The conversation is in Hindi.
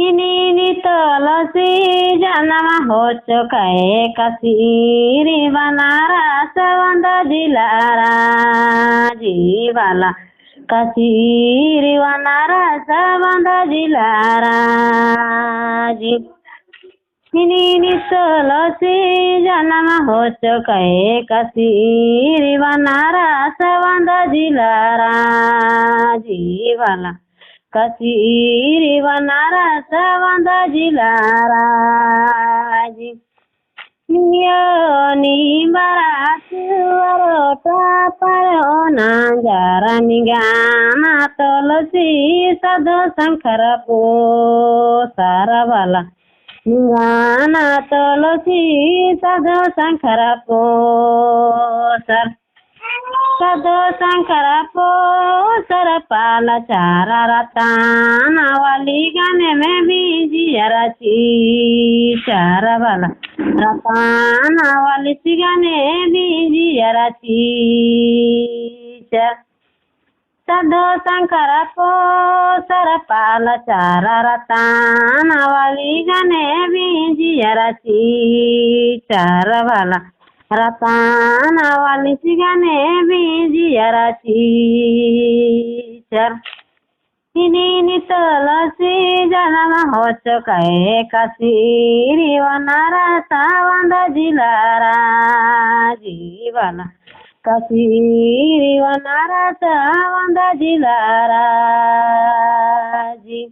हिनी तुलसी जनमा होचो कहे कसीरी बनारा सवंद जिलारा जीवाला कसीरी बनारा सवंद जिलारा जी हिनी तुलसी जनमा होचो कहे कसीरी बनारा सवंद जिलारा जीवाला कसीरी बनारा सवंद जिलारा जी नियोनी बारात वरोटा परो नांजारा निगाना तुलसी सदो शंकर पो सारवाला निगाना तुलसी सदो शंकर पो सर सदो शंकर पो सर पाला चारा रताना वाली गाने में बीजी रची चारा वाला रताना वाली गाने बीजी रची सदो शंकर पो सर पाला चारा रताना वाली गाने बीजी रची चारा वाला रताना वाली सिगाने बीजी रची चर हिनी तुलसी जन्म होचो कहे कसीरी वनारा सवंद जिलारा जीवाला कसीरी वनारा सवंद जिलारा जी।